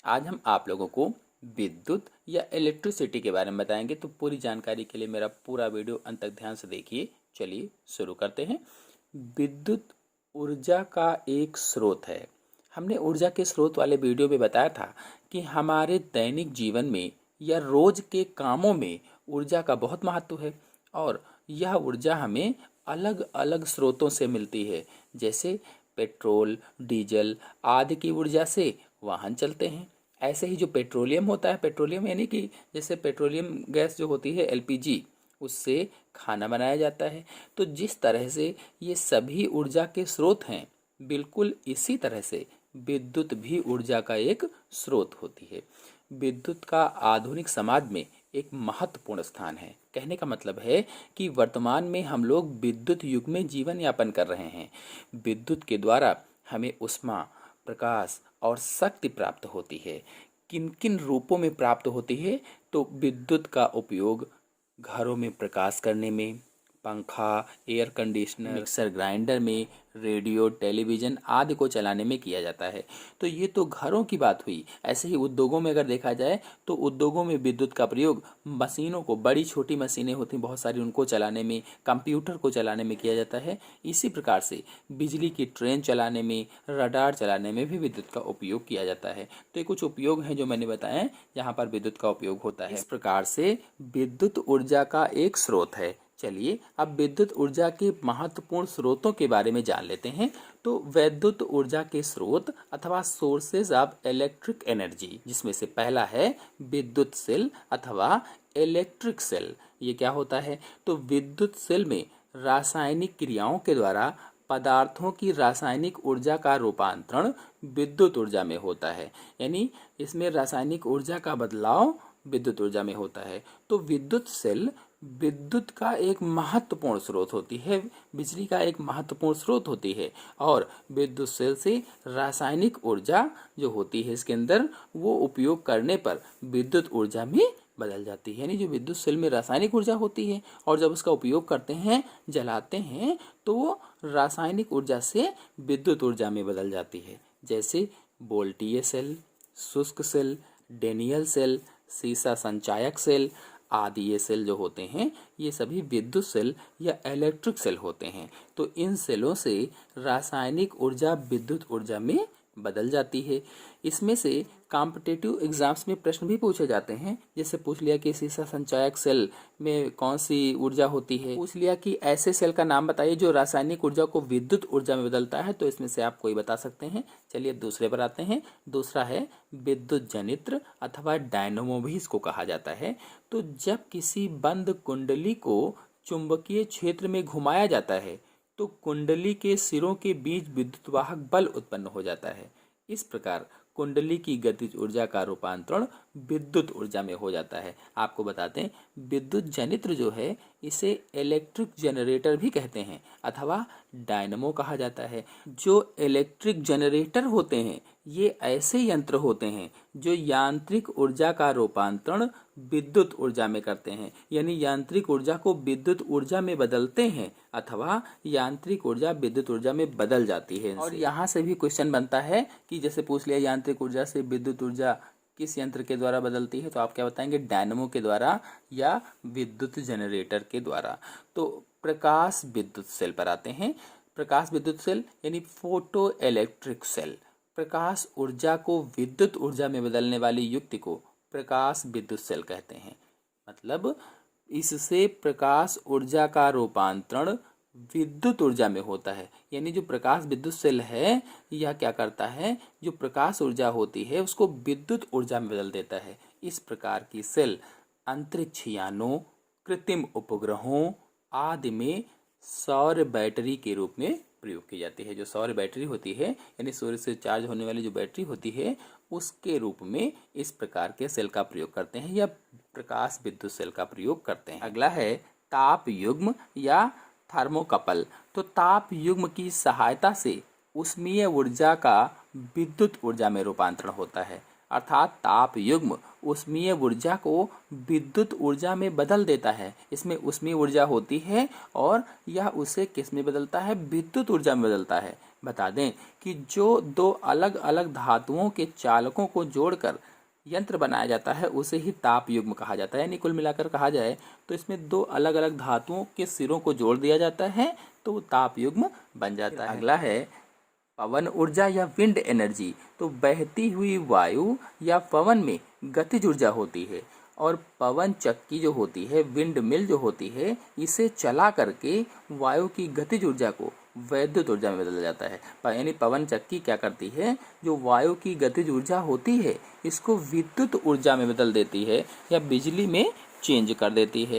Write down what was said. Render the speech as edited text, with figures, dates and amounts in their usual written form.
आज हम आप लोगों को विद्युत या इलेक्ट्रिसिटी के बारे में बताएंगे। तो पूरी जानकारी के लिए मेरा पूरा वीडियो अंत तक ध्यान से देखिए। चलिए शुरू करते हैं। विद्युत ऊर्जा का एक स्रोत है। हमने ऊर्जा के स्रोत वाले वीडियो में बताया था कि हमारे दैनिक जीवन में या रोज के कामों में ऊर्जा का बहुत महत्व है और यह ऊर्जा हमें अलग अलग स्रोतों से मिलती है। जैसे पेट्रोल, डीजल आदि की ऊर्जा से वाहन चलते हैं। ऐसे ही जो पेट्रोलियम होता है, पेट्रोलियम यानी कि जैसे पेट्रोलियम गैस जो होती है एलपीजी, उससे खाना बनाया जाता है। तो जिस तरह से ये सभी ऊर्जा के स्रोत हैं, बिल्कुल इसी तरह से विद्युत भी ऊर्जा का एक स्रोत होती है। विद्युत का आधुनिक समाज में एक महत्वपूर्ण स्थान है। कहने का मतलब है कि वर्तमान में हम लोग विद्युत युग में जीवन यापन कर रहे हैं। विद्युत के द्वारा हमें ऊष्मा, प्रकाश और शक्ति प्राप्त होती है। किन किन रूपों में प्राप्त होती है? तो विद्युत का उपयोग घरों में प्रकाश करने में, पंखा, एयर कंडीशनर, मिक्सर ग्राइंडर में, रेडियो, टेलीविज़न आदि को चलाने में किया जाता है। तो ये तो घरों की बात हुई। ऐसे ही उद्योगों में अगर देखा जाए तो उद्योगों में विद्युत का प्रयोग मशीनों को, बड़ी छोटी मशीनें होती हैं बहुत सारी, उनको चलाने में, कंप्यूटर को चलाने में किया जाता है। इसी प्रकार से बिजली की ट्रेन चलाने में, रडार चलाने में भी विद्युत का उपयोग किया जाता है। तो ये कुछ उपयोग हैं जो मैंने बताए जहाँ पर विद्युत का उपयोग होता है। इस प्रकार से विद्युत ऊर्जा का एक स्रोत है। चलिए अब विद्युत ऊर्जा के महत्वपूर्ण स्रोतों के बारे में जान लेते हैं। तो विद्युत ऊर्जा के स्रोत अथवा सोर्सेज ऑफ इलेक्ट्रिक एनर्जी, जिसमें से पहला है विद्युत सेल अथवा इलेक्ट्रिक सेल। ये क्या होता है? तो विद्युत सेल में रासायनिक क्रियाओं के द्वारा पदार्थों की रासायनिक ऊर्जा का रूपांतरण विद्युत ऊर्जा में होता है। यानी इसमें रासायनिक ऊर्जा का बदलाव विद्युत ऊर्जा में होता है। तो विद्युत सेल विद्युत का एक महत्वपूर्ण स्रोत होती है, बिजली का एक महत्वपूर्ण स्रोत होती है। और विद्युत सेल से रासायनिक ऊर्जा जो होती है इसके अंदर, वो उपयोग करने पर विद्युत ऊर्जा में बदल जाती है। यानी जो विद्युत सेल में रासायनिक ऊर्जा होती है और जब उसका उपयोग करते हैं, जलाते हैं, तो वो रासायनिक ऊर्जा से विद्युत ऊर्जा में बदल जाती है। जैसे वोल्टीय सेल, शुष्क सेल, डेनियल सेल, सीसा संचायक सेल आदि ये सेल जो होते हैं, ये सभी विद्युत सेल या इलेक्ट्रिक सेल होते हैं। तो इन सेलों से रासायनिक ऊर्जा विद्युत ऊर्जा में बदल जाती है। इसमें से कॉम्पिटिटिव एग्जाम्स में प्रश्न भी पूछे जाते हैं। जैसे पूछ लिया कि सीसा संचायक सेल में कौन सी ऊर्जा होती है, पूछ लिया कि ऐसे सेल का नाम बताइए जो रासायनिक ऊर्जा को विद्युत ऊर्जा में बदलता है। तो इसमें से आप कोई बता सकते हैं। चलिए दूसरे पर आते हैं। दूसरा है विद्युत जनित्र अथवा डायनमो भी इसको कहा जाता है। तो जब किसी बंद कुंडली को चुंबकीय क्षेत्र में घुमाया जाता है तो कुंडली के सिरों के बीच विद्युत वाहक बल उत्पन्न हो जाता है। इस प्रकार कुंडली की गतिज ऊर्जा का रूपांतरण विद्युत ऊर्जा में हो जाता है। आपको बताते हैं, विद्युत जनित्र जो है इसे इलेक्ट्रिक जनरेटर भी कहते हैं अथवा डायनमो कहा जाता है। जो इलेक्ट्रिक जनरेटर होते हैं ये ऐसे यंत्र होते हैं जो यांत्रिक ऊर्जा का रूपांतरण विद्युत ऊर्जा में करते हैं। यानी यांत्रिक ऊर्जा को विद्युत ऊर्जा में बदलते हैं अथवा यांत्रिक ऊर्जा विद्युत ऊर्जा में बदल जाती है। और यहाँ से भी क्वेश्चन बनता है कि जैसे पूछ लिया यांत्रिक ऊर्जा से विद्युत ऊर्जा किस यंत्र के द्वारा बदलती है, तो आप क्या बताएंगे? डायनमो के द्वारा या विद्युत जनरेटर के द्वारा। तो प्रकाश विद्युत सेल पर आते हैं। प्रकाश विद्युत सेल यानी फोटो इलेक्ट्रिक सेल, प्रकाश ऊर्जा को विद्युत ऊर्जा में बदलने वाली युक्ति को प्रकाश विद्युत सेल कहते हैं। मतलब इससे प्रकाश ऊर्जा का रूपांतरण विद्युत ऊर्जा में होता है। यानी जो प्रकाश विद्युत सेल है यह क्या करता है? जो प्रकाश ऊर्जा होती है उसको विद्युत ऊर्जा में बदल देता है। इस प्रकार की सेल अंतरिक्ष यानों, कृत्रिम उपग्रहों आदि में सौर बैटरी के रूप में प्रयोग की जाती है। जो सौर बैटरी होती है यानी सूर्य से चार्ज होने वाली जो बैटरी होती है, उसके रूप में इस प्रकार के सेल का प्रयोग करते हैं या प्रकाश विद्युत सेल का प्रयोग करते हैं। अगला है ताप युग्म या थर्मोकपल। तो ताप युग्म की सहायता से ऊष्मीय ऊर्जा का विद्युत ऊर्जा में रूपांतरण होता है। अर्थात ताप युग्म ऊष्मीय ऊर्जा को विद्युत ऊर्जा में बदल देता है। इसमें ऊष्मीय ऊर्जा होती है और यह उसे किस में बदलता है? विद्युत ऊर्जा में बदलता है। बता दें कि जो दो अलग अलग धातुओं के चालकों को जोड़कर यंत्र बनाया जाता है उसे ही ताप युग्म कहा जाता है। यानी कुल मिलाकर कहा जाए तो इसमें दो अलग अलग धातुओं के सिरों को जोड़ दिया जाता है तो वो ताप युग्म बन जाता है। अगला है पवन ऊर्जा या विंड एनर्जी। तो बहती हुई वायु या पवन में गतिज ऊर्जा होती है और पवन चक्की जो होती है, विंड मिल जो होती है, इसे चला करके वायु की गतिज ऊर्जा को वैद्युत ऊर्जा में बदला जाता है। यानी पवन चक्की क्या करती है, जो वायु की गतिज ऊर्जा होती है इसको विद्युत ऊर्जा में बदल देती है या बिजली में चेंज कर देती है।